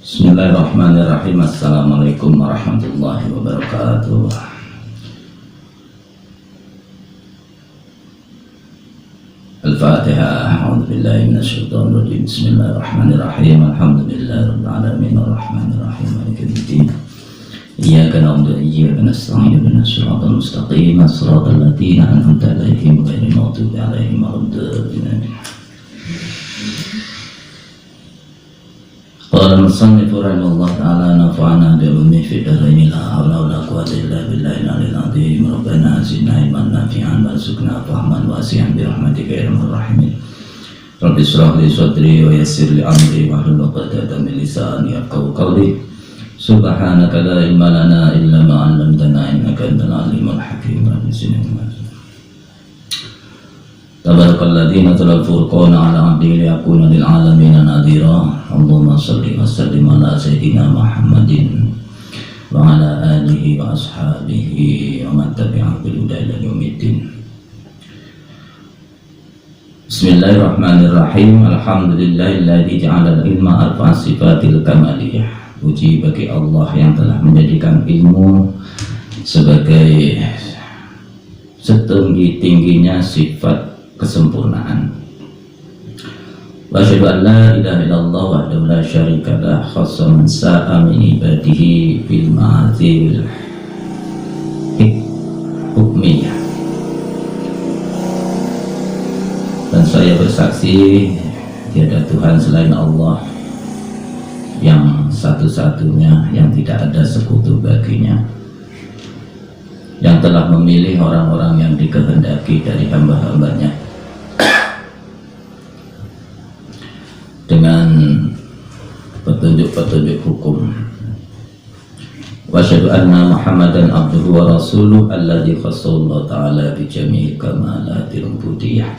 Bismillahirrahmanirrahim. Assalamualaikum warahmatullahi wabarakatuh. Al-Fatihah. A'udzubillahi minasyaitonir rajim. Bismillahirrahmanirrahim. Alhamdulillahirabbil alamin arrahmanir rahim maliki yaumiddin. Iyyaka na'budu wa iyyaka nasta'in ihdinas siratal mustaqim siratal ladzina an'amta 'alaihim ghairil maghdubi 'alaihim waladdallin. Qala al-musannif rahimahullah ta'ala nafa'ana bi'ulumihi fid dharain la haula wala quwwata illa billahil 'aliyyil 'azim. Rabbana zidna ilman nafi'an warzuqna fahman wasi'an bi rahmatika ya arhamar rahimin. Rabbi shrah li sadri wa yassir li amri wahlul 'uqdatam min lisani yafqahu qawli. Subhanaka la ilma lana illa ma 'allamtana innaka antal alimul hakim. Tabarakalladzi nazzala al-furqana 'ala 'abdihi liyakuna lil 'alamin nadhira. Allahumma shalli wa sallim ala sayyidina Muhammadin wa ala alihi wa ashabihi wa man tabi'ahum bi huda ila yaumiddin. Bismillahirrahmanirrahim. Alhamdulillahilladzi ja'ala al-ilma arfa'a sifatil kamaliyah. Puji bagi Allah yang telah menjadikan ilmu sebagai setinggi-tingginya sifat kesempurnaan. Wa asyhadu an la ilaha illallah wahdahu la syarika lah khassa man sa'a min ibadihi bil ma'athil hukmiyah. Dan saya bersaksi tiada Tuhan selain Allah yang satu-satunya, yang tidak ada sekutu baginya, yang telah memilih orang-orang yang dikehendaki dari hamba-hambanya dengan petunjuk-petunjuk hukum. Wa asyhadu anna Muhammadan abduhu wa rasuluh alladzi khassallahu ta'ala bi jami'i kamalatil ubudiyah.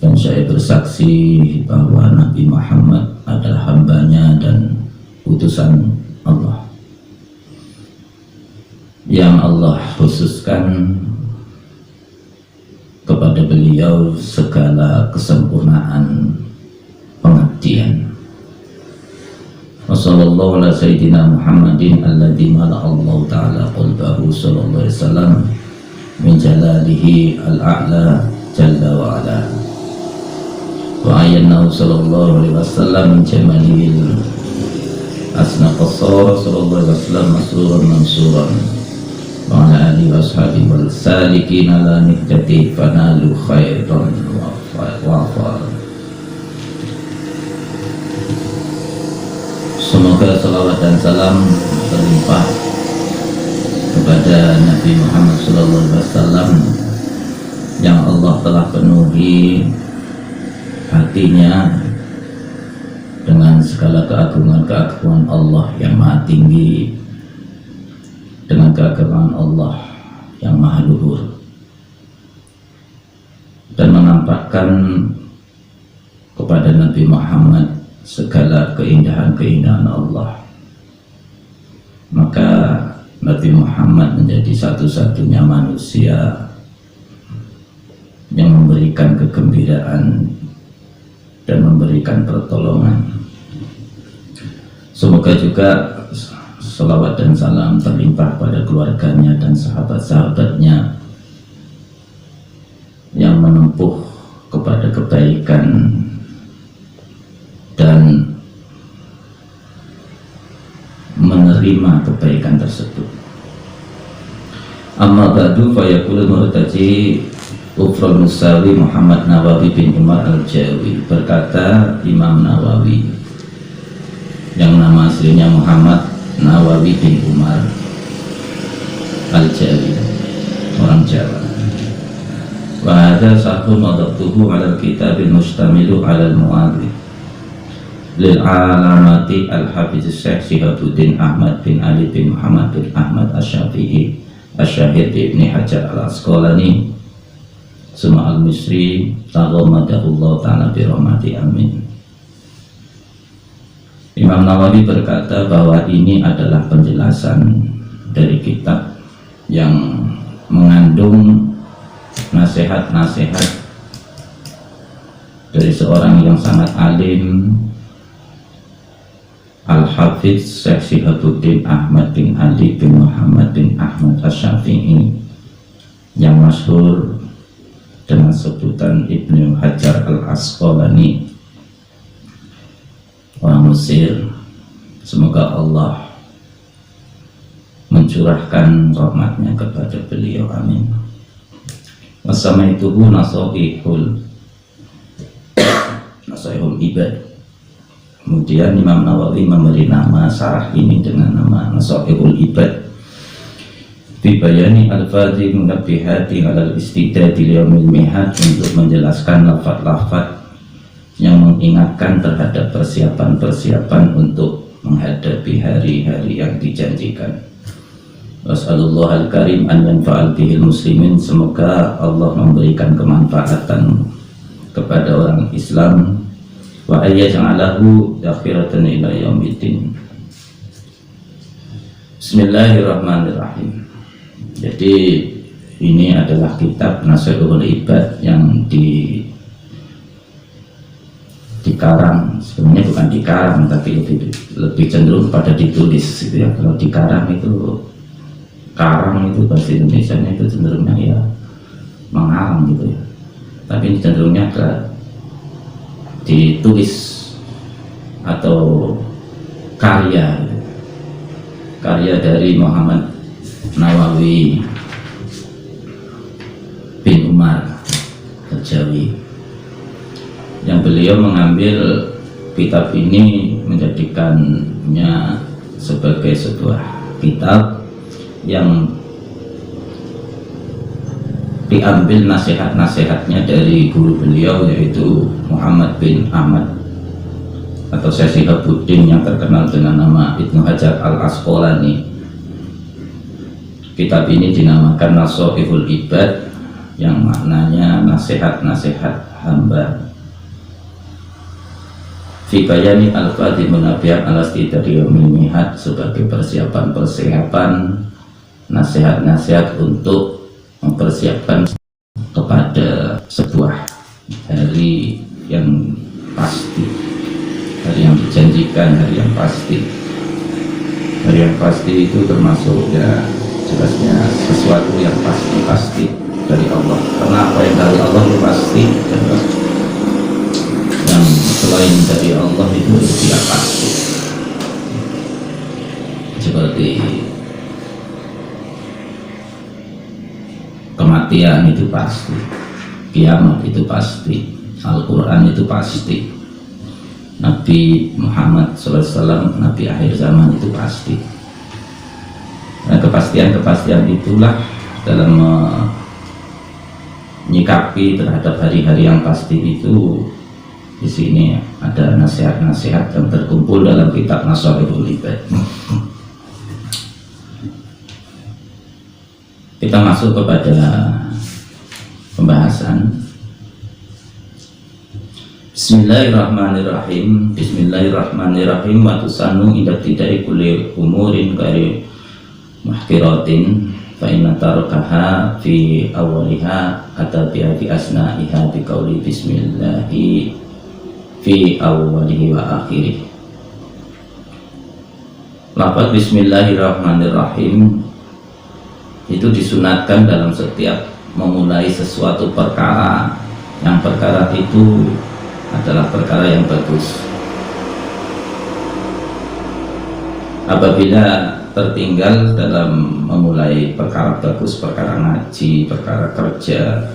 Dan saya bersaksi bahwa Nabi Muhammad adalah hambanya dan utusan Allah yang Allah khususkan kepada beliau segala kesempurnaan pengabdian. Wassallallahu ala sayyidina Muhammadin alladzi mala Allah ta'ala qalbahu sallallahu alaihi wasallam min jalalihi al-a'la jalla wa ala wa ayyanahu sallallahu alaihi wasallam min jamalil asna qassara sallallahu alaihi wasallam masuran mansuran wa ala alihi wa ashabihi wal salikin ala nihjati fanalu khairan wa afar. Semoga salawat dan salam terlimpah kepada Nabi Muhammad sallallahu alaihi wasallam yang Allah telah penuhi hatinya dengan segala keagungan-keagungan Allah yang maha tinggi, dengan keagungan Allah yang maha luhur, dan menampakkan kepada Nabi Muhammad segala keindahan-keindahan Allah. Maka Nabi Muhammad menjadi satu-satunya manusia yang memberikan kegembiraan dan memberikan pertolongan. Semoga juga salawat dan salam terlimpah pada keluarganya dan sahabat-sahabatnya yang menempuh kepada kebaikan dan menerima kebaikan tersebut. Amma ba'du fa yaqulu murtaji Ufrul Musawi Muhammad Nawawi bin Umar Al-Jawi. Berkata Imam Nawawi yang nama aslinya Muhammad Nawawi bin Umar Al-Jawi, orang Jawa. Wa hadza sahhu madabtuhu ala al-kitabil mustamilu ala al-mu'adhi lil alamati al-hafiz Syekh Shihabuddin Ahmad bin Ali bin Muhammad bin Ahmad Asy-Syafi'i Asy-Syahid Ibnu Hajar Al-Asqalani Suma al-Misri taghammadahullah ta'ala birahmati amin. Imam Nawawi berkata bahwa ini adalah penjelasan dari kitab yang mengandung nasihat-nasihat dari seorang yang sangat alim Al-Hafidz Syekh Shihabuddin Ahmad bin Ali bin Muhammad bin Ahmad Asy-Syafi'i yang masyhur dengan sebutan Ibnu Hajar Al-Asqalani, orang Mesir. Semoga Allah mencurahkan rahmatnya kepada beliau, amin. Wasamaituhu nasaihul ibad. Kemudian Imam Nawawi memberi nama syarah ini dengan nama Nasaihul Ibad fi bayani al-fadhi munabbihati alal istidadi liyaumil mihad, untuk menjelaskan lafaz-lafaz yang mengingatkan terhadap persiapan-persiapan untuk menghadapi hari-hari yang dijanjikan. Was'alullah al-karim an yanfa'al bihil muslimin, semoga Allah memberikan kemanfaatan kepada orang Islam, wa ayyaj'alahu akhiratan ila yaumiddin. Bismillahirrahmanirrahim. Jadi ini adalah kitab Nasaihul Ibad yang dikarang, sebenarnya bukan dikarang tapi lebih cenderung pada ditulis gitu ya. Kalau dikarang itu, karang itu bahasa Indonesia itu cenderungnya ya mengarang gitu ya, tapi ini cenderungnya ke ditulis atau karya gitu. Karya dari Muhammad Nawawi bin Umar Al-Jawi, yang beliau mengambil kitab ini menjadikannya sebagai sebuah kitab yang diambil nasihat-nasihatnya dari guru beliau, yaitu Muhammad bin Ahmad atau Syekh Shihabuddin yang terkenal dengan nama Ibnu Hajar Al-Asqalani. Kitab ini dinamakan Nasaihul Ibad, yang maknanya nasihat-nasihat hamba. Fi bayani al-fadhi munabiyan al-istidadi yaumil mihad, sebagai persiapan-persiapan, nasihat-nasihat untuk mempersiapkan kepada sebuah hari yang pasti, hari yang dijanjikan, hari yang pasti. Hari yang pasti itu termasuk ya jelasnya sesuatu yang pasti dari Allah, karena apa yang dari Allah itu pasti, dan yang selain dari Allah itu tidak pasti. Seperti kematian itu pasti, kiamat itu pasti, Al-Quran itu pasti, Nabi Muhammad SAW, Nabi akhir zaman itu pasti. Nah, kepastian-kepastian itulah dalam menyikapi terhadap hari-hari yang pasti itu. Di sini ada nasihat-nasihat yang terkumpul dalam kitab Nasaihul Ibad. Kita masuk kepada pembahasan. Bismillahirrahmanirrahim. Bismillahirrahmanirrahim. Wa tusannu inda tidai kulli umurin kari muhkiratin fa inna tarakaha fi awwaliha atabi'a fi asna'iha bi qauli bismillahi fi awwalihi wa akhirih. Lafaz bismillahirrahmanirrahim itu disunatkan dalam setiap memulai sesuatu perkara, yang perkara itu adalah perkara yang bagus. Apabila tertinggal dalam memulai perkara bagus, perkara ngaji, perkara kerja,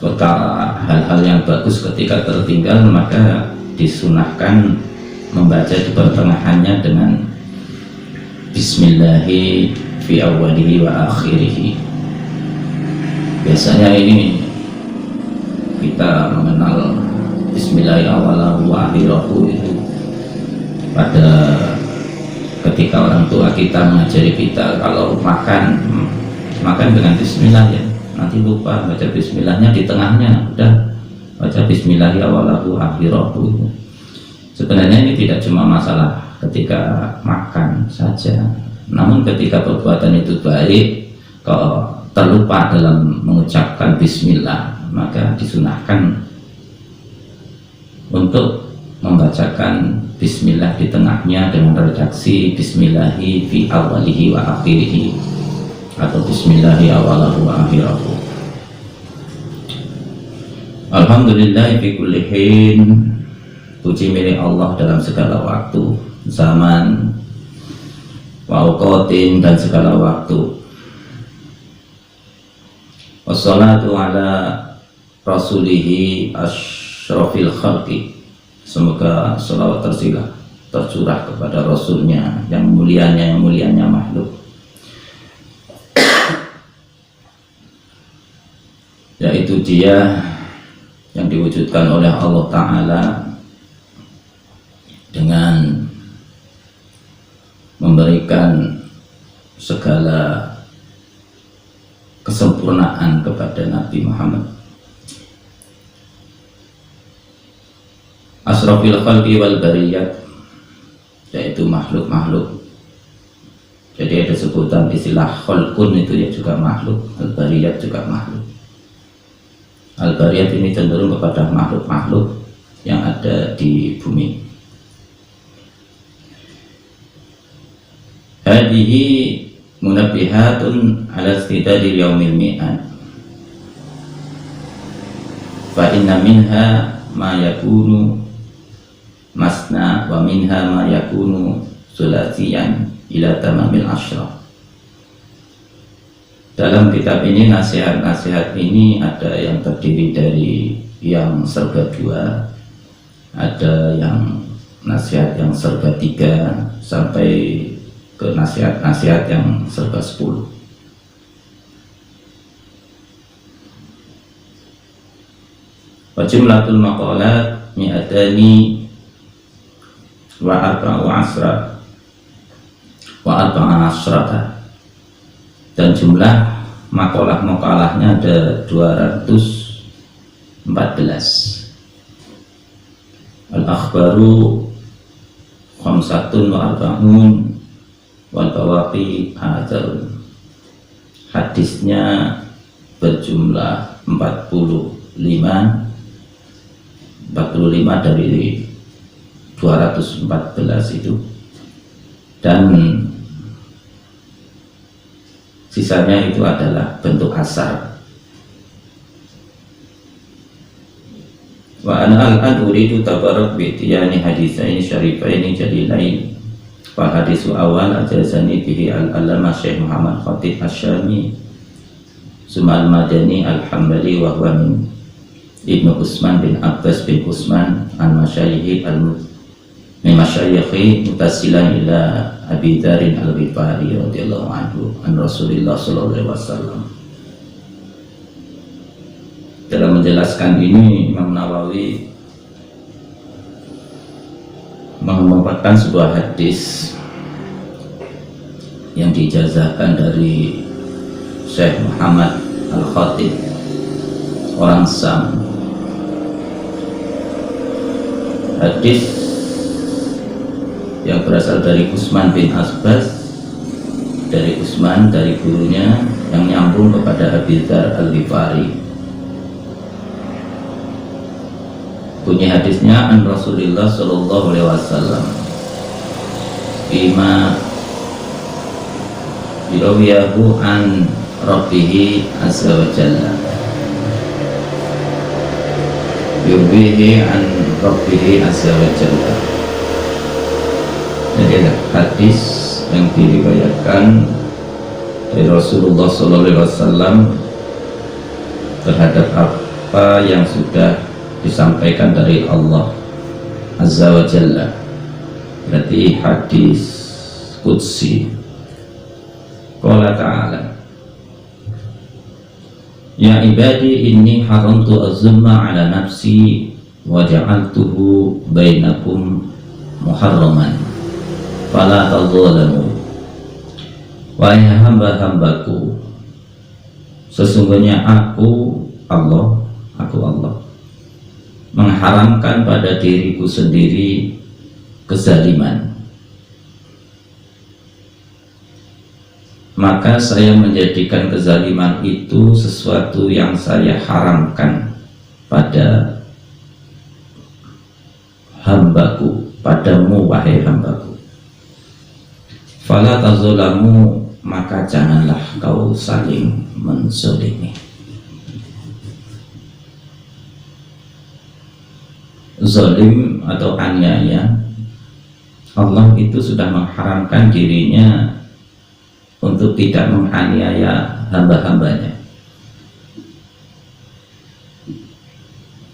perkara hal-hal yang bagus, ketika tertinggal maka disunahkan membaca di pertengahannya dengan Bismillahi fi awwalihi wa akhirihi. Biasanya ini kita mengenal Bismillahi awwalahu wa akhirahu itu pada ketika orang tua kita mengajari kita kalau makan dengan bismillah ya, nanti lupa baca bismillahnya di tengahnya, udah baca bismillahi awalahu akhirahu. Sebenarnya ini tidak cuma masalah ketika makan saja, namun ketika perbuatan itu baik, kalau terlupa dalam mengucapkan bismillah, maka disunahkan untuk membacakan bismillah di tengahnya dengan redaksi bismillahi fi awalihi wa akhirihi atau bismillahi awalahu wa akhirahu. Alhamdulillah fi kulli hin, puji milik Allah dalam segala waktu, zaman, wa awqatin, dan segala waktu. Wassalatu ala rasulihi asyrafil khalqi, semoga salawat tercurah kepada Rasulnya yang mulianya makhluk, yaitu dia yang diwujudkan oleh Allah Ta'ala dengan memberikan segala kesempurnaan kepada Nabi Muhammad. Asrafil khalqi wal bariyat, yaitu makhluk-makhluk. Jadi ada sebutan istilah khalqun, itu ya juga makhluk, al bariyat juga makhluk. Al bariyat ini cenderung kepada makhluk-makhluk yang ada di bumi. Hadihi munabbihatun ala istidadil yaumil mi'ad, fa inna minha ma yakunu masna wa minha ma yakunu sulasiyan ila tamamil asyrah. Dalam kitab ini, nasihat-nasihat ini ada yang terdiri dari yang serba 2, ada yang nasihat yang serba 3, sampai ke nasihat-nasihat yang serba 10. Wa jumlatul maqalat mi'atani wa arba'a asrata, dan jumlah makalah-makalahnya ada 214. Al-akhbaru khamsatun wa arba'un wal bawaqi ajarun, hadisnya berjumlah 45 dari 214 itu, dan sisanya itu adalah bentuk asar. Wa ana al-an uridu tabarrak bi tiyani hadisaini syarifaini jalilain. Fa hadisu awal ajazani bihi al-allamah Syekh Muhammad Khatib Asy-Syami Sumal Madani al-Hambali wa huwa min Ibnu Usman bin Abbas bin Usman an masyayikhi masyayikhi mutasilan ila Abi Darin al-Ghifari radhiyallahu anhu an Rasulillah sallallahu alaihi wasallam. Dalam menjelaskan ini, Imam Nawawi mengemukakan sebuah hadis yang diijazahkan dari Syekh Muhammad Al-Khatib, orang Sam. Hadis yang berasal dari Usman bin Abbas, dari Usman, dari gurunya, yang nyambung kepada Abi Dzar Al-Ghifari. Bunyi hadisnya, an Rasulillah sallallahu alaihi wasallam bima yurawiyahu an Rabbihi azza wa jalla, yurbihi an Rabbihi azza wa jalla. Jadi hadis yang diriwayatkan dari Rasulullah SAW terhadap apa yang sudah disampaikan dari Allah azza wa jalla, berarti hadis qudsi. Qala ta'ala, ya ibadi inni haramtu az-zulma ala nafsi wa ja'altuhu bainakum muharraman fala tadzalamu. Wahai hamba-hambaku, sesungguhnya aku Allah mengharamkan pada diriku sendiri kezaliman, maka saya menjadikan kezaliman itu sesuatu yang saya haramkan pada hambaku, padamu wahai hambaku. Fala tazulamu, maka janganlah kau saling menzolimi. Zolim atau aniaya, Allah itu sudah mengharamkan dirinya untuk tidak menganiaya hamba-hambanya.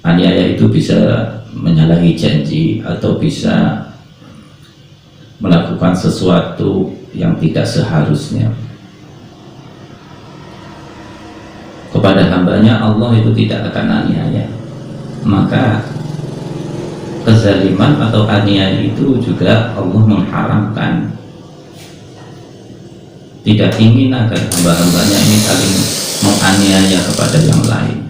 Aniaya itu bisa menyalahi janji atau bisa melakukan sesuatu yang tidak seharusnya. Kepada hambanya Allah itu tidak akan aniaya. Maka kezaliman atau aniaya itu juga Allah mengharamkan. Tidak ingin agar hamba-hambanya ini saling menganiaya kepada yang lain,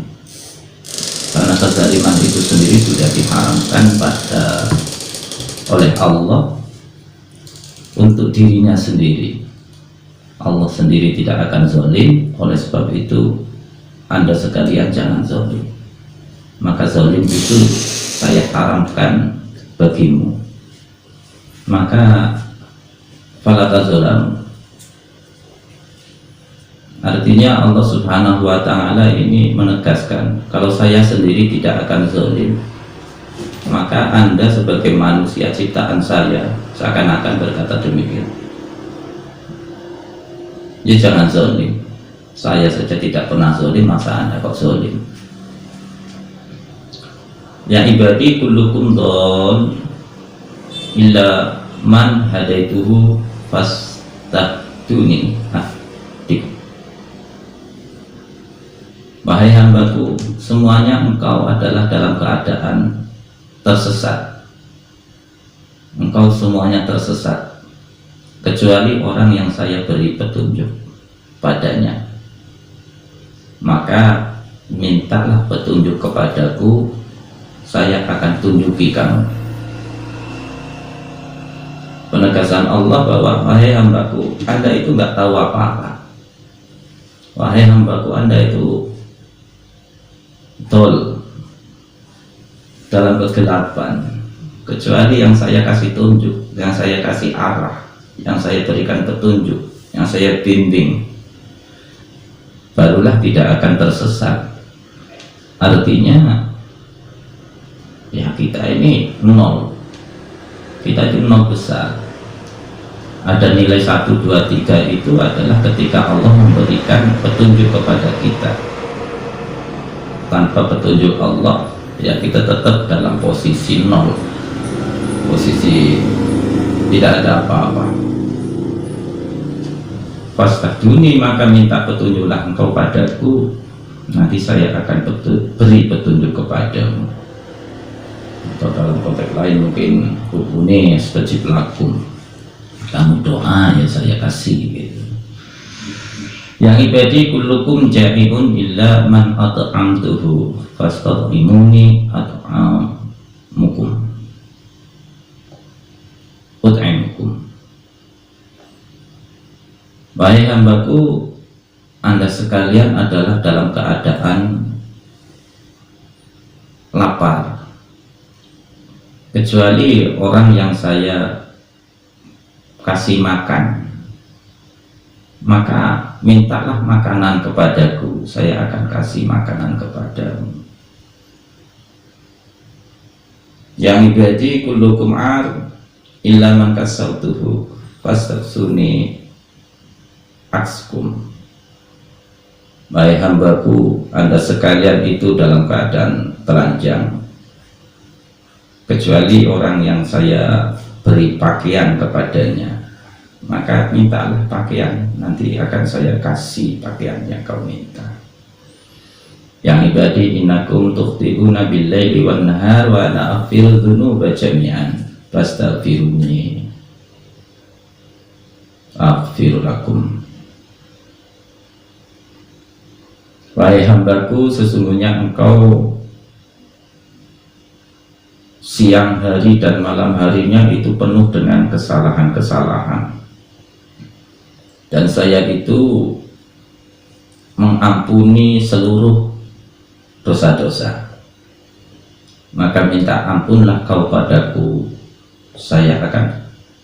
karena kezaliman itu sendiri sudah diharamkan oleh Allah untuk dirinya sendiri. Allah sendiri tidak akan zalim, oleh sebab itu Anda sekalian jangan zalim. Maka zalim itu saya haramkan bagimu. Maka fala tazalamu, artinya Allah Subhanahu wa ta'ala ini menegaskan kalau saya sendiri tidak akan zalim, maka Anda sebagai manusia ciptaan saya seakan-akan berkata demikian. Ya jangan zalim, saya saja tidak pernah zalim, masa Anda kok zalim? Ya ibadi kullukum dhal illa man hadaituhu fastahduni. Wahai hambaku, semuanya engkau adalah dalam keadaan tersesat. Engkau semuanya tersesat, kecuali orang yang saya beri petunjuk padanya. Maka mintalah petunjuk kepadaku, saya akan tunjuki kamu. Penegasan Allah bahwa wahai hambaku, Anda itu nggak tahu apa-apa. Wahai hambaku, Anda itu tol dalam kegelapan, kecuali yang saya kasih tunjuk, yang saya kasih arah, yang saya berikan petunjuk, yang saya bimbing, barulah tidak akan tersesat. Artinya ya kita ini nol, kita itu nol besar. Ada nilai 1, 2, 3 itu adalah ketika Allah memberikan petunjuk kepada kita. Tanpa petunjuk Allah, ya kita tetap dalam posisi nol, posisi tidak ada apa-apa. Fastahduni, maka minta petunjuklah engkau padaku, nanti saya akan beri petunjuk kepadamu. Atau dalam konteks lain mungkin hubungi stajib lakum, kamu doa ya saya kasih gitu. Yang ibadi kullukum ja'ibun illa man at'amtuhu fastad'imuni at'amukum ut'imukum. Wahai hambaku, Anda sekalian adalah dalam keadaan lapar, kecuali orang yang saya kasih makan. Maka mintalah makanan kepadaku, saya akan kasih makanan kepadamu. Yang ibadi kullukum ar illa man kasautuhu fastaghsuni akskum. Wahai hambaku, Anda sekalian itu dalam keadaan telanjang, kecuali orang yang saya beri pakaian kepadanya. Maka mintalah pakaian, nanti akan saya kasih pakaian yang kau minta. Yang ibadi innakum tukhti'una bil-laili wan-nahar wa ana aghfiru dzunuba jami'an fastaghfiruni aghfir lakum. Wahai hambaku, sesungguhnya engkau siang hari dan malam harinya itu penuh dengan kesalahan-kesalahan, dan saya itu mengampuni seluruh dosa-dosa. maka minta ampunlah kau padaku, saya akan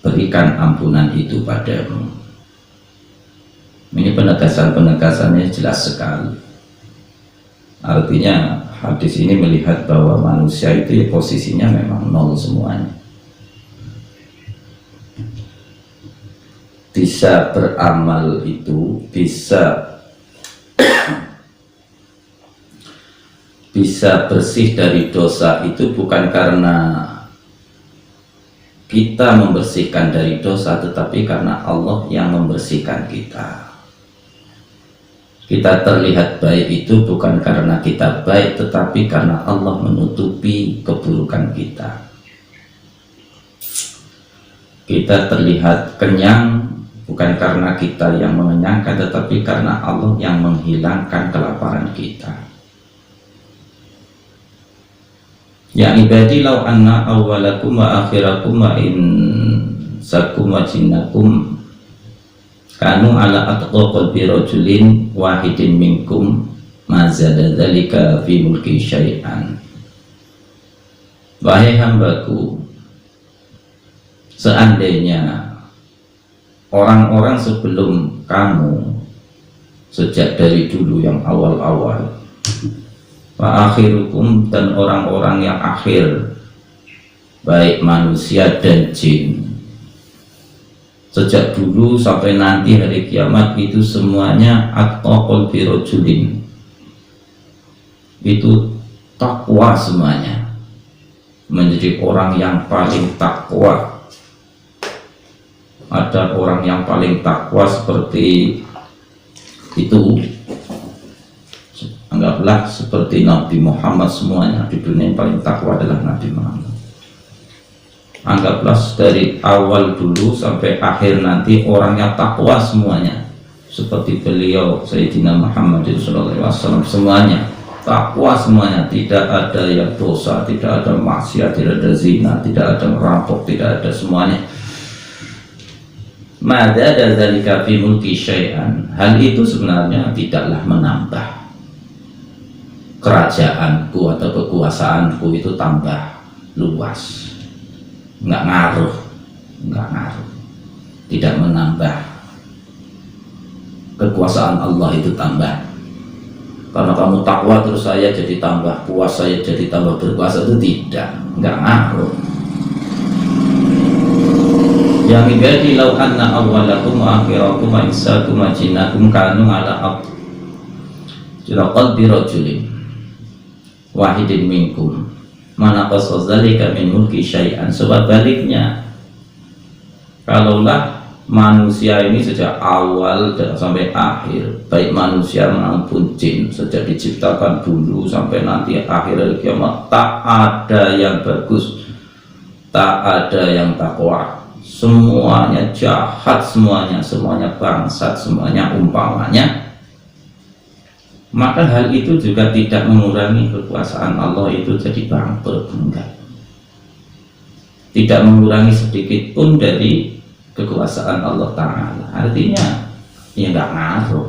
berikan ampunan itu padamu. Ini penegasan-penegasannya jelas sekali. Artinya hadis ini melihat bahwa manusia itu posisinya memang nol semuanya. Bisa beramal itu, bisa bersih dari dosa itu bukan karena kita membersihkan dari dosa, tetapi karena Allah yang membersihkan kita. Kita terlihat baik itu bukan karena kita baik, tetapi karena Allah menutupi keburukan kita. Kita terlihat kenyang bukan karena kita yang mengenyangkan, tetapi karena Allah yang menghilangkan kelaparan kita. Ya ibadi law anna awwalakum wa akhirakum wa insakum wa jinnakum kanu ala atqa qalbi rajulin wahidin minkum ma zada dzalika fi mulki syai'an. Wahai hambaku, seandainya orang-orang sebelum kamu, sejak dari dulu yang awal-awal, wa akhirukum, dan orang-orang yang akhir, baik manusia dan jin, sejak dulu sampai nanti hari kiamat, itu semuanya at-taqul birojulin, itu takwa semuanya, menjadi orang yang paling takwa. Ada orang yang paling takwa seperti itu, anggaplah seperti Nabi Muhammad, semuanya di dunia yang paling takwa adalah Nabi Muhammad. Anggaplah dari awal dulu sampai akhir nanti orangnya takwa semuanya, seperti beliau Sayyidina Muhammad SAW, semuanya takwa semuanya, tidak ada yang dosa, tidak ada maksiat, tidak ada zina, tidak ada merampok, tidak ada, semuanya. Mada dzalika fi mulki syai'an, hal itu sebenarnya tidaklah menambah kerajaanku atau kekuasaanku itu tambah luas, nggak ngaruh, tidak menambah kekuasaan Allah itu tambah. Karena kamu takwa terus saya jadi tambah puas, saya jadi tambah berkuasa, itu tidak, nggak ngaruh. Yang ibadi law anna awwalakum wa akhirakum wa insakum wa jinnakum kanu ala qalbi rajulin wahidin minkum mana qasazalika min mulki syai'an. Sebab baliknya, kalaulah manusia ini sejak awal sampai akhir, baik manusia maupun jin, sejak diciptakan dulu sampai nanti akhir kiamat, tak ada yang bagus, tak ada yang takwa, semuanya jahat, semuanya bangsat, semuanya umpamanya, maka hal itu juga tidak mengurangi kekuasaan Allah itu jadi bangkrut, enggak, tidak mengurangi sedikit pun dari kekuasaan Allah Ta'ala. Artinya ya enggak ngaruh,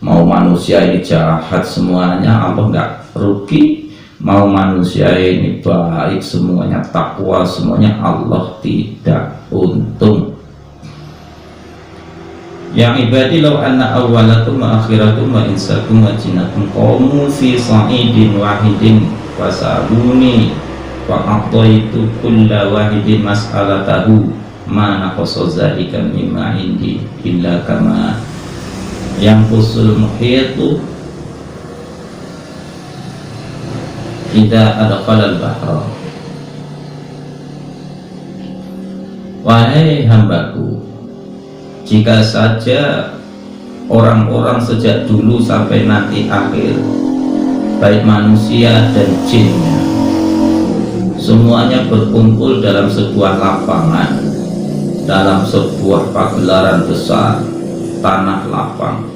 mau manusia ini jahat semuanya Allah enggak rugi, mau manusia ini baik semuanya takwa semuanya Allah tidak untung. Yang ibadi law anna awwalakum wa akhirakum wa insakum wa jinnakum qamu fi sa'idin wahidin wasabuni wa a'taitu kulla wahidin mas'alatahu ma naqasa zalika mimma indi illa kama yang usul muhitu idza adqala al-bahra. Wahai hambaku, jika saja orang-orang sejak dulu sampai nanti akhir, baik manusia dan jinnya, semuanya berkumpul dalam sebuah lapangan, dalam sebuah pagelaran besar, tanah lapang,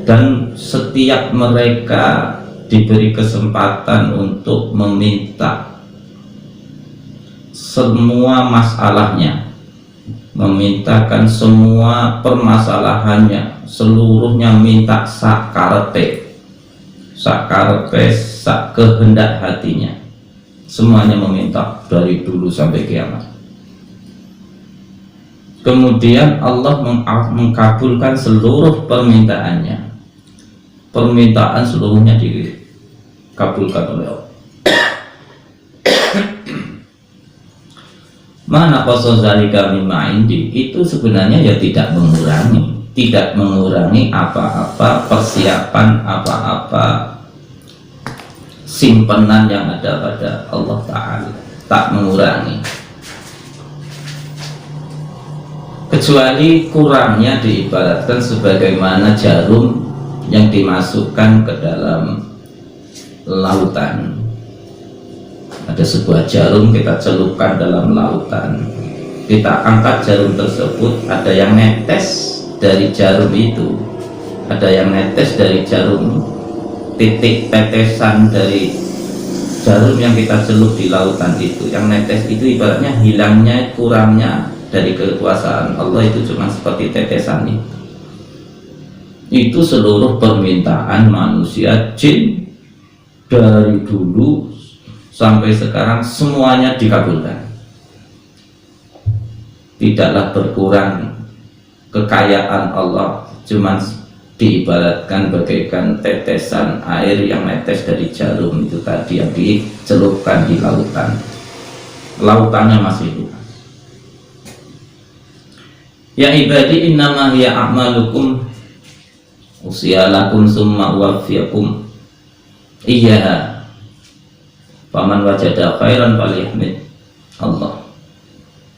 dan setiap mereka diberi kesempatan untuk meminta semua masalahnya, memintakan semua permasalahannya, seluruhnya minta sakarete, sak karepe, sak kehendak hatinya. Semuanya meminta dari dulu sampai kiamat. Kemudian Allah mengkabulkan seluruh permintaannya. Permintaan seluruhnya dikabulkan oleh Allah. Mana qasa zalika mimma indi, itu sebenarnya ya tidak mengurangi apa-apa persiapan, apa-apa simpanan yang ada pada Allah Ta'ala, tak mengurangi, kecuali kurangnya diibaratkan sebagaimana jarum yang dimasukkan ke dalam lautan. Ada sebuah jarum kita celupkan dalam lautan, kita angkat jarum tersebut, ada yang netes dari jarum itu, ada yang netes dari jarum, titik tetesan dari jarum yang kita celup di lautan itu, yang netes itu ibaratnya hilangnya, kurangnya dari kekuasaan Allah itu cuma seperti tetesan itu. Itu seluruh permintaan manusia, jin, dari dulu sampai sekarang semuanya dikabulkan. Tidaklah berkurang kekayaan Allah, cuma diibaratkan bagaikan tetesan air yang netes dari jarum itu tadi, yang dicelupkan di lautan. Lautannya masih luas. Ya ibadi innama hiya a'malukum usiyalakum summa uwaffiyakum iya faman wajada khairan falyahmid Allah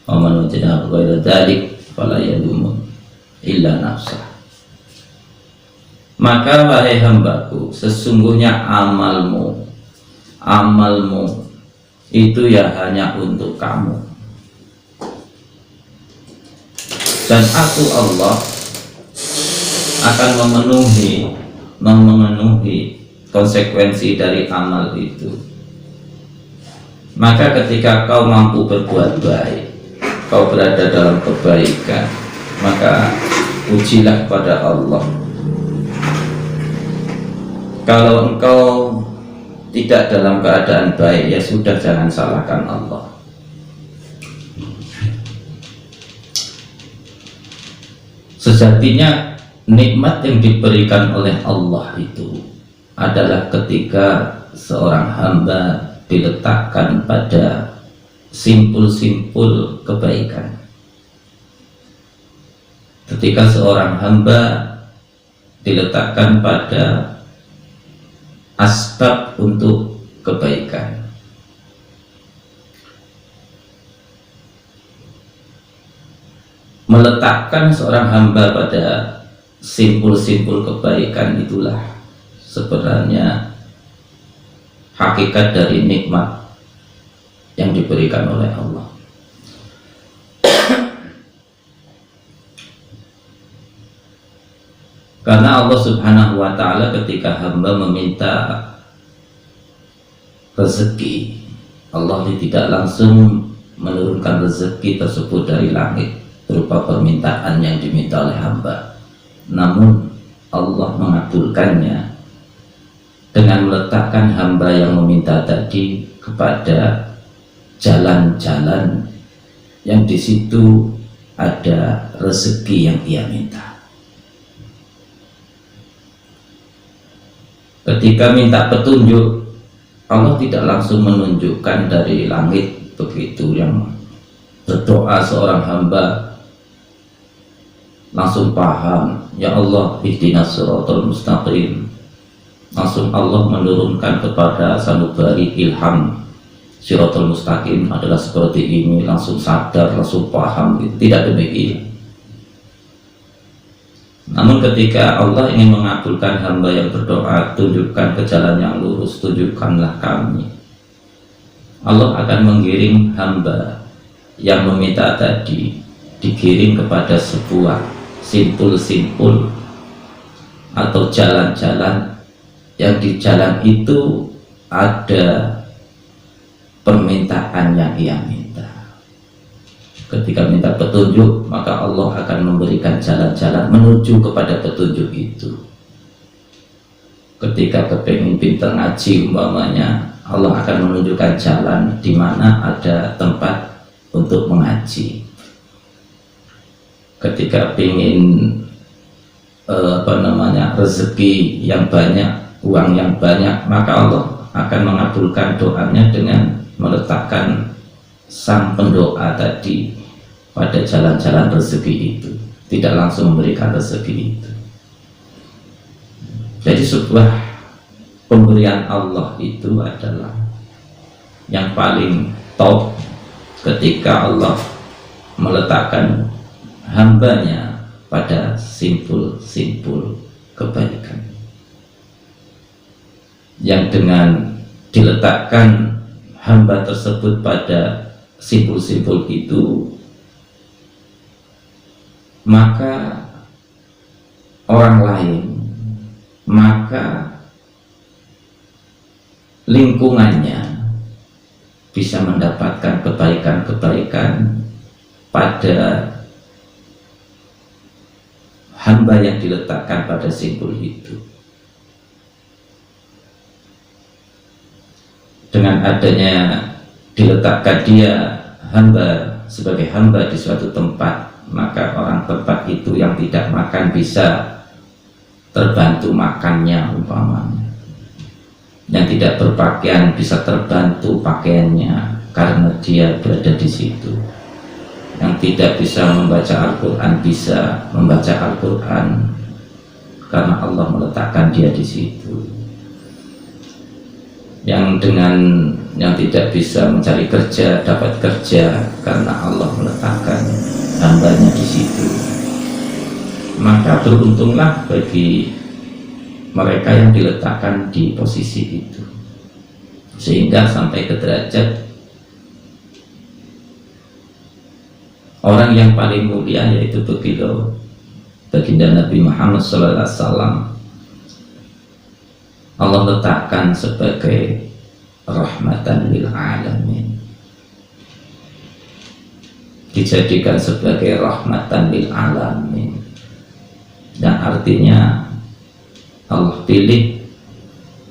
faman wajada ghaira dzalik fala yalumun illa nafsah. Maka wahai hambaku, sesungguhnya amalmu itu ya hanya untuk kamu, dan aku Allah akan memenuhi konsekuensi dari amal itu. Maka ketika kau mampu berbuat baik, kau berada dalam kebaikan, maka pujilah kepada Allah. Kalau engkau tidak dalam keadaan baik, ya sudah, jangan salahkan Allah. Sejatinya nikmat yang diberikan oleh Allah itu adalah ketika seorang hamba diletakkan pada simpul-simpul kebaikan. Ketika seorang hamba diletakkan pada asbab untuk kebaikan. Meletakkan seorang hamba pada simpul-simpul kebaikan itulah sebenarnya hakikat dari nikmat yang diberikan oleh Allah. Karena Allah Subhanahu wa Ta'ala ketika hamba meminta rezeki, Allah tidak langsung menurunkan rezeki tersebut dari langit berupa permintaan yang diminta oleh hamba, namun Allah mengabulkannya dengan meletakkan hamba yang meminta tadi kepada jalan-jalan yang di situ ada rezeki yang ia minta. Ketika minta petunjuk, Allah tidak langsung menunjukkan dari langit begitu, yang berdoa seorang hamba langsung paham, ya Allah ihdinas siratal mustaqim, langsung Allah menurunkan kepada sanubari ilham, siratal mustaqim adalah seperti ini, langsung sadar, langsung paham, gitu. Tidak demikian. Namun ketika Allah ingin mengabulkan hamba yang berdoa, tunjukkan ke jalan yang lurus, tunjukkanlah kami, Allah akan mengiring hamba yang meminta tadi, dikirim kepada sebuah simpul-simpul atau jalan-jalan yang di jalan itu ada permintaan yang ia minta. Ketika minta petunjuk, maka Allah akan memberikan jalan-jalan menuju kepada petunjuk itu. ketika kepingin pintar ngaji umpamanya, Allah akan menunjukkan jalan di mana ada tempat untuk mengaji. Ketika ingin rezeki yang banyak, uang yang banyak, maka Allah akan mengabulkan doanya dengan meletakkan sang pendoa tadi pada jalan-jalan rezeki itu, tidak langsung memberikan rezeki itu. Jadi sebuah pemberian Allah itu adalah yang paling top ketika Allah meletakkan hambanya pada simpul-simpul kebaikan, yang dengan diletakkan hamba tersebut pada simpul-simpul itu, maka orang lain, maka lingkungannya bisa mendapatkan kebaikan-kebaikan pada hamba yang diletakkan pada simpul itu. Dengan adanya diletakkan dia hamba sebagai hamba di suatu tempat, maka orang tempat itu yang tidak makan bisa terbantu makannya umpamanya, yang tidak berpakaian bisa terbantu pakaiannya karena dia berada di situ, yang tidak bisa membaca Al-Quran bisa membaca Al-Quran karena Allah meletakkan dia di situ, yang tidak bisa mencari kerja dapat kerja karena Allah meletakkan hambanya di situ. Maka beruntunglah bagi mereka yang diletakkan di posisi itu, sehingga sampai ke derajat orang yang paling mulia, yaitu baginda Nabi Muhammad SAW, Allah letakkan sebagai rahmatan lil alamin, dijadikan sebagai rahmatan lil alamin, dan artinya Allah pilih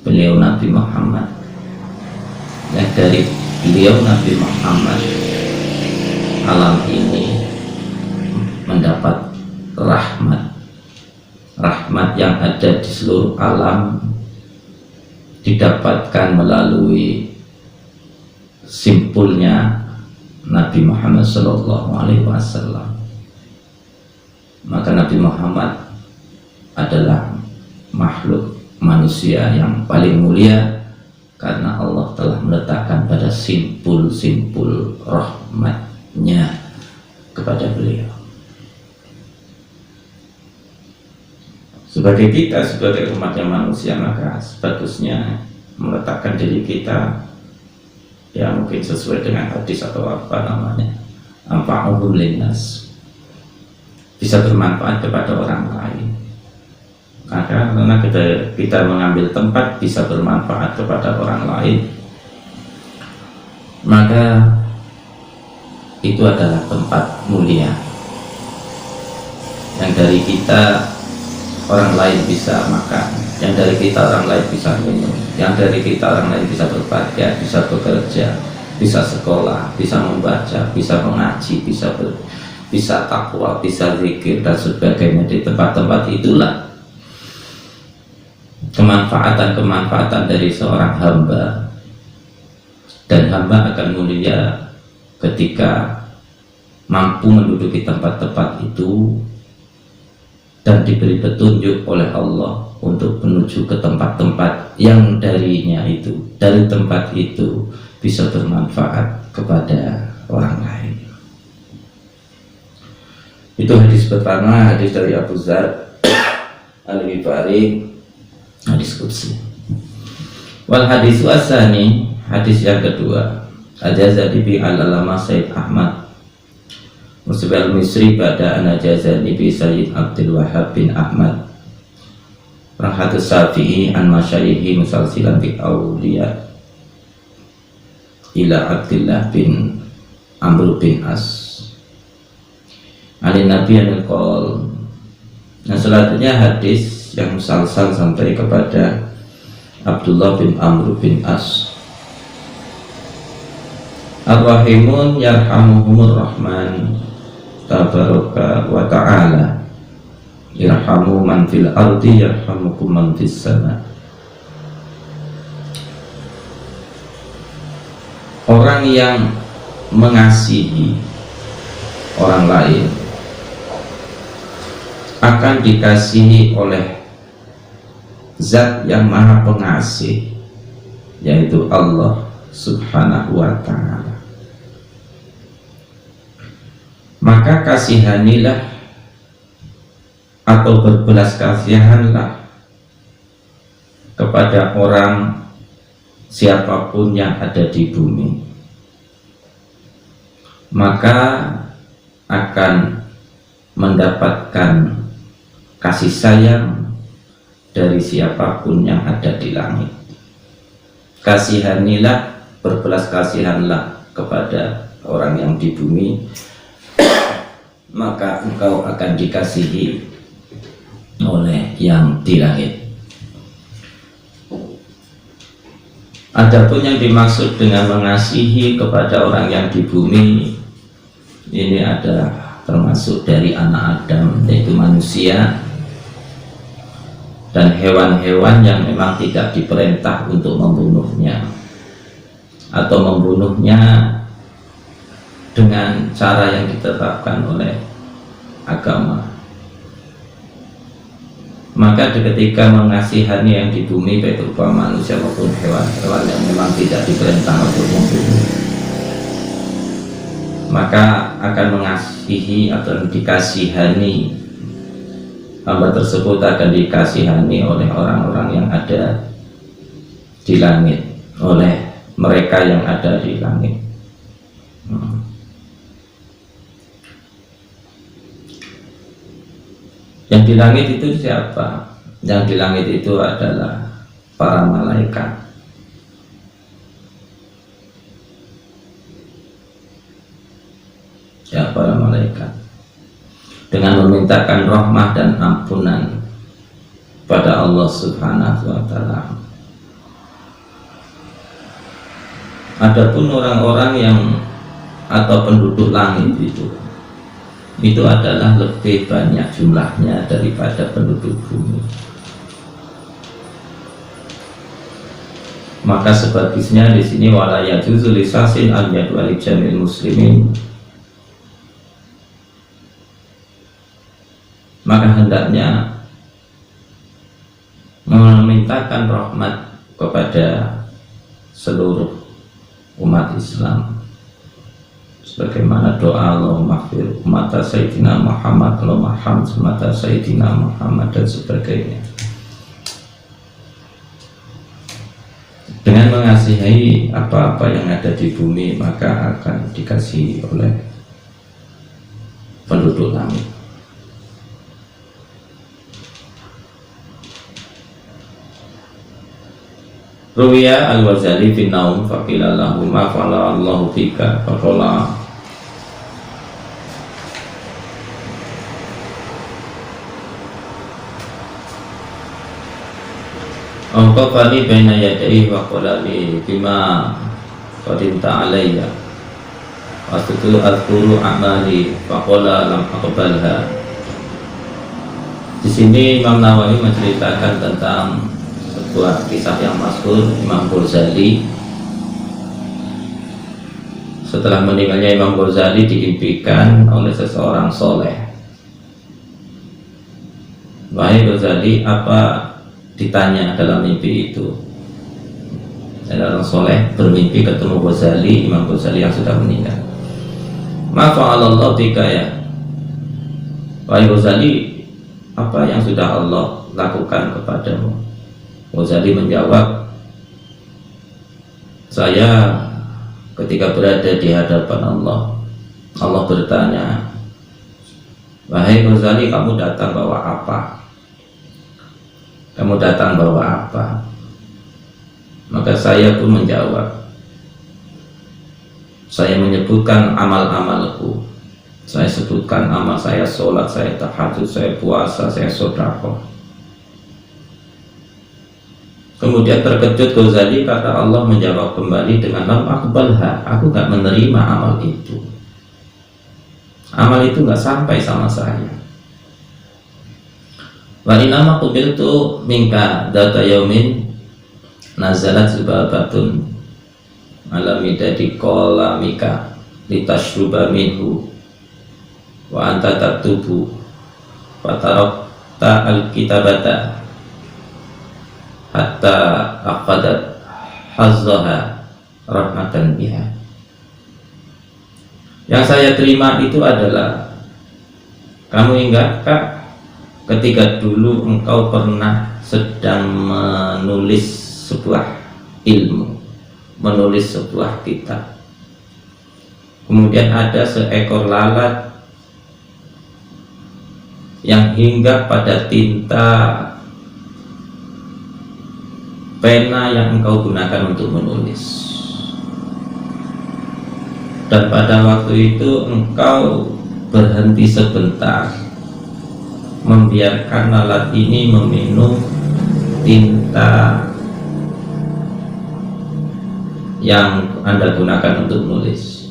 beliau Nabi Muhammad, yang dari beliau Nabi Muhammad alam ini mendapat rahmat yang ada di seluruh alam didapatkan melalui simpulnya Nabi Muhammad SAW. Maka Nabi Muhammad adalah makhluk manusia yang paling mulia karena Allah telah meletakkan pada simpul-simpul rahmatnya kepada beliau. Sebagai kita, sebagai umatnya manusia, maka sebagusnya meletakkan diri kita ya mungkin sesuai dengan hadis atau anfa'uhum linnas, bisa bermanfaat kepada orang lain. Karena kita mengambil tempat bisa bermanfaat kepada orang lain, maka itu adalah tempat mulia yang dari kita orang lain bisa makan, yang dari kita orang lain bisa minum, yang dari kita orang lain bisa berpakaian, bisa bekerja, bisa sekolah, bisa membaca, bisa mengaji, bisa takwa, bisa zikir dan sebagainya. Di tempat-tempat itulah kemanfaatan dari seorang hamba, dan hamba akan mulia ketika mampu menduduki tempat-tempat itu dan diberi petunjuk oleh Allah untuk menuju ke tempat-tempat yang dari tempat itu bisa bermanfaat kepada orang lain. Itu hadis pertama, hadis dari Abu Dzar Al-Ghifari, hadis qudsi. Wal hadis wasani, hadis yang kedua, ajazani bi al-alama Sayyid Ahmad Musbal Misri pada anajazani bi Sayyid Abdul Wahhab bin Ahmad Rahatus Syafi'i an masyayikhi musalsilan bi awliya ila Abdullah bin Amr bin As Ali Nabi al-Qol. Nah, selanjutnya hadis yang musalsal sampai kepada Abdullah bin Amr bin As. Ar-Rahimun yarhamuhumur Rahman tabaraka wa ta'ala. Yarhamu man fil ardi yarhamukum man fis sama. Orang yang mengasihi orang lain akan dikasihi oleh Zat yang Maha Pengasih, yaitu Allah Subhanahu wa ta'ala. Maka kasihanilah atau berbelas kasihanlah kepada orang siapapun yang ada di bumi, maka akan mendapatkan kasih sayang dari siapapun yang ada di langit. Kasihanilah, berbelas kasihanlah kepada orang yang di bumi, maka engkau akan dikasihi oleh yang di langit. Adapun yang dimaksud dengan mengasihi kepada orang yang di bumi, ini ada termasuk dari anak Adam, yaitu manusia, dan hewan-hewan yang memang tidak diperintah untuk membunuhnya, atau membunuhnya dengan cara yang ditetapkan oleh agama. Maka ketika mengasihani yang di bumi, baik berupa manusia maupun hewan-hewan yang memang tidak diperintah untuk membunuh, maka akan mengasihi atau dikasihani, hamba tersebut akan dikasihani oleh orang-orang yang ada di langit, oleh mereka yang ada di langit. Yang di langit itu siapa? Yang di langit itu adalah para malaikat. Ya, para malaikat, dengan memintakan rahmah dan ampunan pada Allah Subhanahu wa ta'ala. Adapun orang-orang yang atau penduduk langit itu adalah lebih banyak jumlahnya daripada penduduk bumi. Maka sebagisnya di sini wala yajuzu lisasin an yad'u jamil muslimin. Maka hendaknya memintakan rahmat kepada seluruh umat Islam, sebagaimana doa Allahumma ighfir ummata Sayyidina Muhammad, Allahumma hamd ummata Sayyidina Muhammad, dan sebagainya. Dengan mengasihi apa-apa yang ada di bumi, maka akan dikasihi oleh penduduk langit. Ruwiya al-Ghazali bin Naum faqila lahu ma fa'ala Allahu bika faqala Angkafani baina yadayhi wa qala li bima qadimta alayya wastutu al-quru a'mali faqala lam aqbalha. Di sini Imam Nawawi menceritakan tentang sebuah kisah yang masyhur Imam Ghazali. Setelah meninggalnya Imam Ghazali diimpikan oleh seseorang soleh. Wahai Ghazali, apa ditanya dalam mimpi itu? Ada orang soleh bermimpi ketemu Ghazali, Imam Ghazali yang sudah meninggal. Ma fa'alallahu bika ya, wahai Ghazali, apa yang sudah Allah lakukan kepadamu? Ghazali menjawab, saya ketika berada di hadapan Allah, Allah bertanya, wahai Ghazali, kamu datang bawa apa? Kamu datang bawa apa? Maka saya pun menjawab, saya menyebutkan amal-amalku. Saya sebutkan amal saya, sholat, saya tahajud, saya puasa, saya sedekah. Kemudian terkejut Ghazali karena Allah menjawab kembali dengan lam aqbalha, aku gak menerima amal itu. Amal itu gak sampai sama saya. Wa inama qubiltu minka data yaumin nazalat subabatun ala midadi qalamika litashruba minhu wa anta taktubu fatarakta alkitabata hatta aqadat hazzaha rahmatan biha. Yang saya terima itu adalah, kamu ingatkah ketika dulu engkau pernah sedang menulis sebuah ilmu, menulis sebuah kitab, kemudian ada seekor lalat yang hinggap pada tinta pena yang engkau gunakan untuk menulis, dan pada waktu itu engkau berhenti sebentar, membiarkan lalat ini meminum tinta yang Anda gunakan untuk menulis.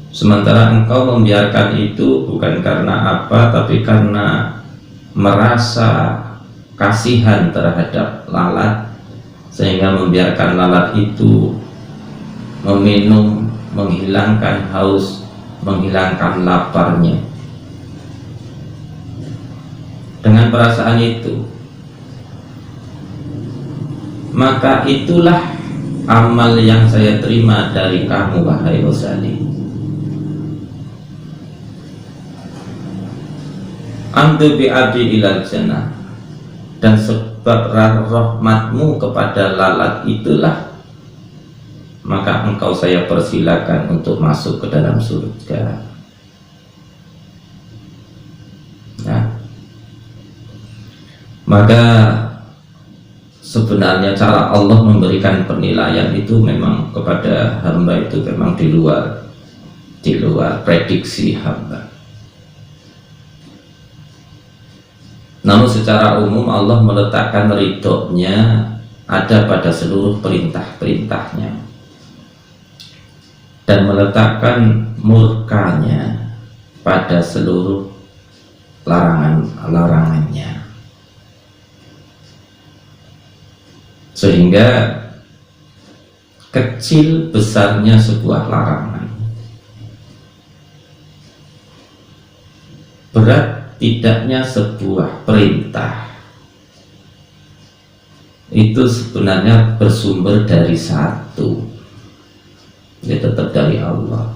Sementara engkau membiarkan itu bukan karena apa, tapi karena merasa kasihan terhadap lalat, sehingga membiarkan lalat itu meminum, menghilangkan haus, menghilangkan laparnya. Dengan perasaan itu, maka itulah amal yang saya terima dari kamu, wahai Ghazali. Amdu bi'abdi ilal jannah, dan sebab rahmatmu kepada lalat itulah maka engkau saya persilakan untuk masuk ke dalam surga. Nah, maka sebenarnya cara Allah memberikan penilaian itu memang kepada hamba itu memang di luar prediksi hamba. Namun secara umum Allah meletakkan ridhonya ada pada seluruh perintah-perintahnya, dan meletakkan murkanya pada seluruh larangannya. Sehingga kecil besarnya sebuah larangan, berat tidaknya sebuah perintah, itu sebenarnya bersumber dari satu, ya tetap dari Allah.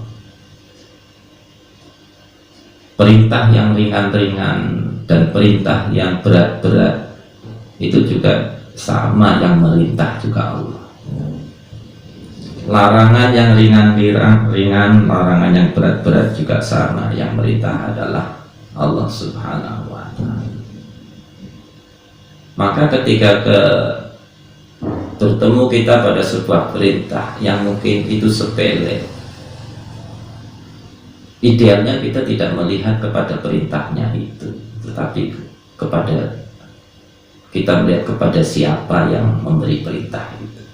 Perintah yang ringan-ringan dan perintah yang berat-berat itu juga sama, yang merintah juga Allah. Larangan yang ringan, larangan yang berat-berat juga sama, yang merintah adalah Allah Subhanahu wa ta'ala. Maka ketika bertemu kita pada sebuah perintah yang mungkin itu sepele, idealnya kita tidak melihat kepada perintahnya itu, tetapi kita melihat kepada siapa yang memberi perintah itu.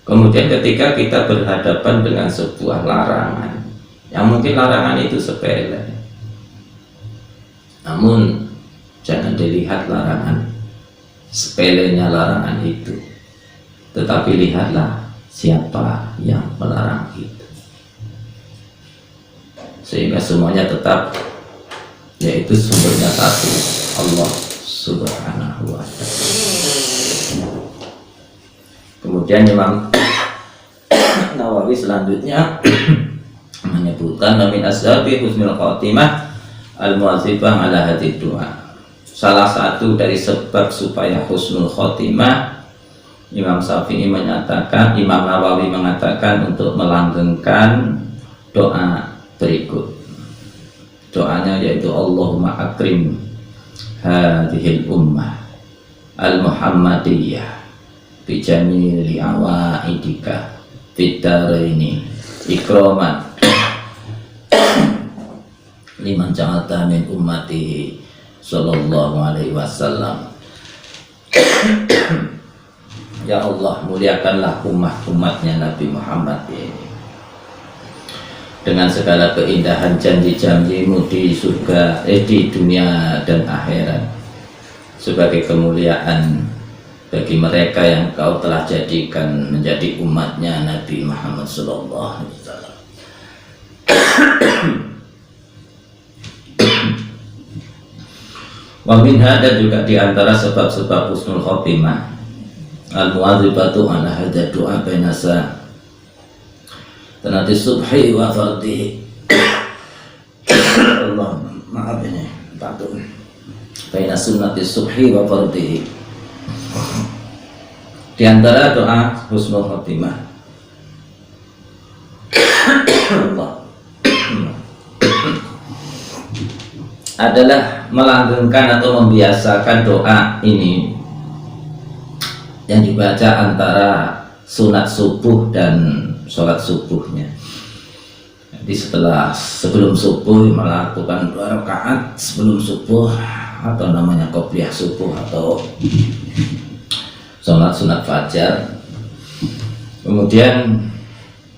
Kemudian ketika kita berhadapan dengan sebuah larangan, yang mungkin larangan itu sepele, namun jangan dilihat larangan sepelenya larangan itu, tetapi lihatlah siapa yang melarang itu, sehingga semuanya tetap, yaitu sumbernya satu, Allah Subhanahu wa ta'ala. Kemudian Imam Nawawi selanjutnya menyebutkan min asbabi husnul khotimah al-mu'azzibah ala hadid du'a. Salah satu dari sebab supaya husnul khotimah, Imam Syafi'i menyatakan, Imam Nawawi mengatakan untuk melanggengkan doa berikut. Doanya yaitu Allahumma akrim hadhil ummah al-muhammadiyah bi jamili awaidika fid daraini ikraman liman ja'alta min ummati sallallahu alaihi wasallam. Ya Allah, muliakanlah umat-umatnya Nabi Muhammad ini dengan segala keindahan janji-janjimu di surga, di dunia dan akhirat, sebagai kemuliaan bagi mereka yang kau telah jadikan menjadi umatnya Nabi Muhammad sallallahu alaihi wasallam. Wa minha, dan juga diantara sebab-sebab husnul khotimah al-mu'adzibatu ala hadha du'a bainasa tanati subhi wa fardihi. Allah, maaf ini patut baina sunnati subhi wa fardihi. Di antara doa husnul khotimah Allah adalah melanggengkan atau membiasakan doa ini yang dibaca antara sunat subuh dan sholat subuhnya. Jadi sebelum subuh melakukan 2 rakaat sebelum subuh, atau namanya qobliyah subuh atau sholat sunat fajar. Kemudian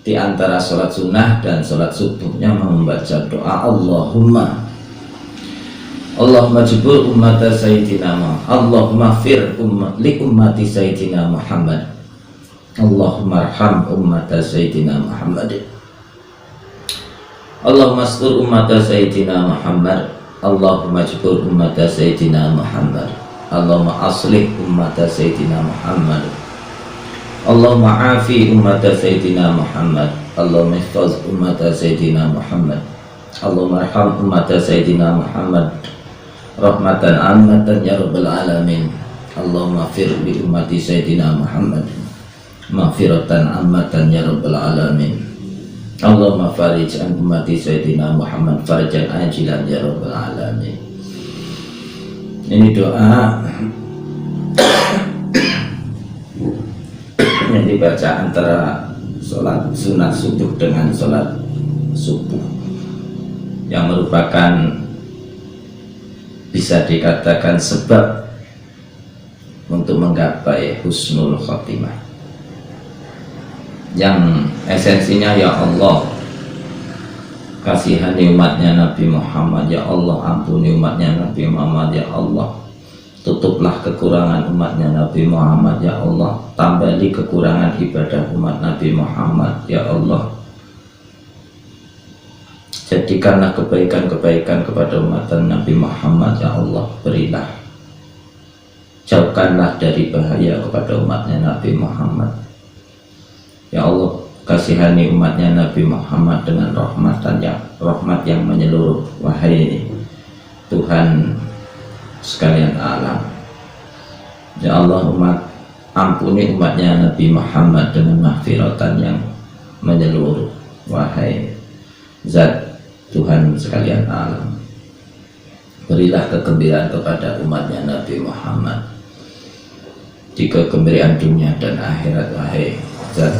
di antara sholat sunnah dan sholat subuhnya membaca doa Allahumma jibur ummata sayyidina Muhammad, Allahumma fir li ummati sayyidina Muhammad, Allahumma arham ummata sayyidina Muhammad, Allahumma astur ummata sayyidina Muhammad, Allahumma jibur ummata sayyidina Muhammad, Allahumma aslih ummata sayyidina Muhammad, Allahumma afi ummata sayyidina Muhammad, Allahumma ihfaz ummata sayyidina Muhammad, Allahumma arham ummata sayyidina Muhammad rahmatan ammatan ya rabbal alamin, Allahumma fir li ummati sayyidina Muhammad maghfiratan ammatan ya rabbal alamin, Allahumma farij an ummati sayyidina Muhammad farjan ajilan ya rabbal alamin. Ini doa yang dibaca antara sholat sunat subuh dengan sholat subuh, yang merupakan bisa dikatakan sebab untuk menggapai husnul khotimah, yang esensinya ya Allah kasihani umatnya Nabi Muhammad, ya Allah ampuni umatnya Nabi Muhammad, ya Allah tutuplah kekurangan umatnya Nabi Muhammad, ya Allah tambahi kekurangan ibadah umat Nabi Muhammad, ya Allah jadikanlah kebaikan-kebaikan kepada umat Nabi Muhammad, ya Allah berilah, jauhkanlah dari bahaya kepada umatnya Nabi Muhammad, ya Allah kasihani umatnya Nabi Muhammad dengan rahmat yang menyeluruh. Wahai Tuhan sekalian alam, ya Allah ampuni umatnya Nabi Muhammad dengan maghfiratan yang menyeluruh. Wahai Zat Tuhan sekalian alam, berilah kegembiraan kepada umatnya Nabi Muhammad di kegembiraan dunia dan akhirat. Wahai Zat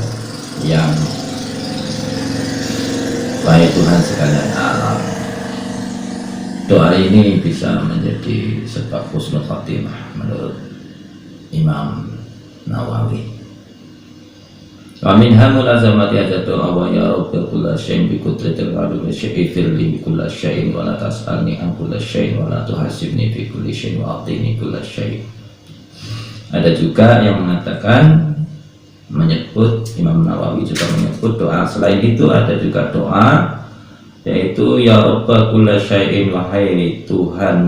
yang, wahai Tuhan sekalian alam, doa ini bisa menjadi sebab husnul khotimah menurut Imam Nawawi. Wa minha mulazamati hadza doa wa ya rabbi kulli syai'in bi qudratil alim syai'i firli bi kulli syai'in wa la tas'alni an kulli syai'in wa la tuhasibni bi kulli syai'in wa a'tini kulli syai'in. Ada juga yang mengatakan, menyebut, Imam Nawawi juga menyebut doa selain itu, ada juga doa yaitu ya rabbi kulli syai'in, wahai Tuhan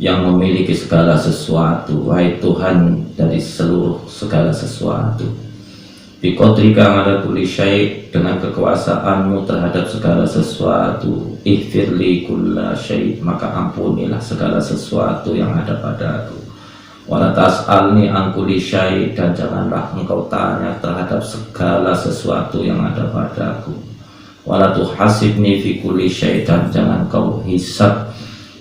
yang memiliki segala sesuatu, wahai Tuhan dari seluruh segala sesuatu, biqadrika ala kulli syai', dengan kekuasaanmu terhadap segala sesuatu, ihfirli kulla syai', maka ampunilah segala sesuatu yang ada padaku, wala tas'alni an kulli syai', dan janganlah engkau tanya terhadap segala sesuatu yang ada padaku, wala tuhasibni fi kulli syai', dan jangan kau hisab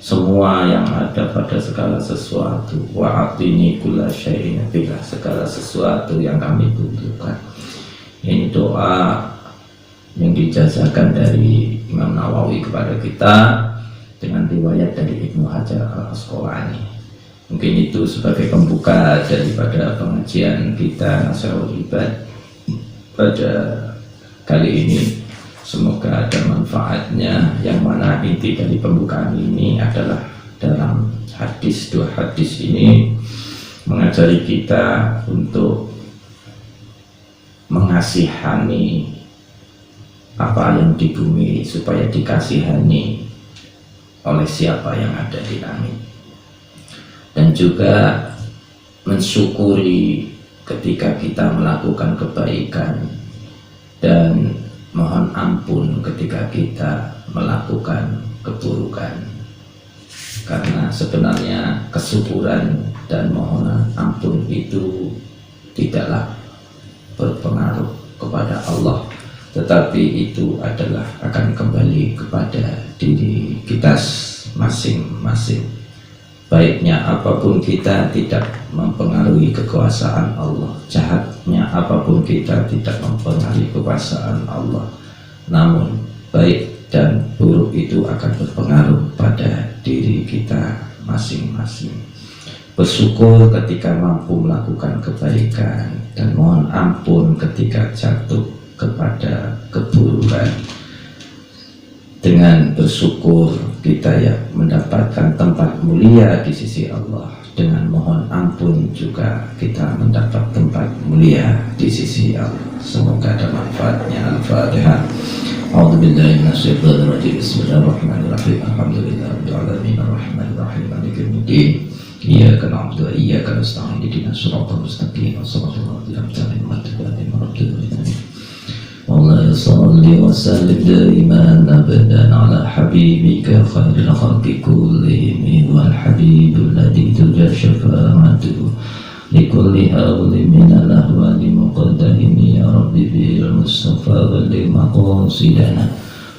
semua yang ada pada segala sesuatu, wa atini kulla syai'in, bila segala sesuatu yang kami butuhkan. Ini doa yang dijazakan dari Imam Nawawi kepada kita dengan riwayat dari Ibnu Hajar Al-Asqalani. Mungkin itu sebagai pembuka daripada pengajian kita Nasehatul Ibad pada kali ini. Semoga ada manfaatnya, yang mana inti dari pembukaan ini adalah dalam hadis, dua hadis ini mengajari kita untuk mengasihani apa yang di bumi supaya dikasihani oleh siapa yang ada di langit, dan juga mensyukuri ketika kita melakukan kebaikan dan mohon ampun ketika kita melakukan keburukan. Karena sebenarnya kesyukuran dan mohon ampun itu tidaklah berpengaruh kepada Allah, tetapi itu adalah akan kembali kepada diri kita masing-masing. Baiknya apapun kita tidak mempengaruhi kekuasaan Allah, jahatnya apapun kita tidak mempengaruhi kekuasaan Allah. Namun baik dan buruk itu akan berpengaruh pada diri kita masing-masing. Bersyukur ketika mampu melakukan kebaikan dan mohon ampun ketika jatuh kepada keburukan. Dengan bersyukur kita ya mendapatkan tempat mulia di sisi Allah. Dengan mohon ampun juga kita mendapat tempat mulia di sisi Allah. Semoga ada manfaatnya. Al-Fatihah. A'udzubillahi minasyaitonir rajim. Bismillahirrahmanirrahim. Alhamdulillahirabbil alamin arrahmanir rahim maliki yaumiddin. Iyyaka na'budu wa iyyaka nasta'in. Ihdinas siratal mustaqim. Shiratal ladzina an'amta 'alaihim. Allah salli wa sallim daiman abadan ala habibika khairil khalqi kullihim wal habibul ladzi turja syafa'atuhu likulli hawli minal ahwali muqaddahin ya rabbi bil mustafa wal maqasidana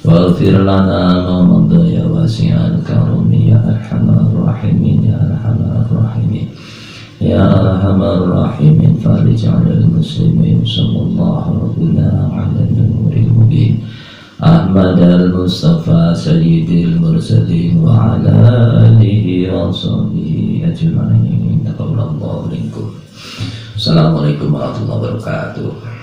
waghfir lana ma madha ya wasi'al karami ya arhamar rahimin ya arhamar rahimin ya arhamar rahimin farij 'alal muslimin sallallahu rabbuna 'ala nuril mubin Ahmad al-Mustafa sayyidil mursalin wa 'ala alihi wa sahbihi ajma'in. Taqabbalallahu minkum. Assalamualaikum warahmatullahi wabarakatuh.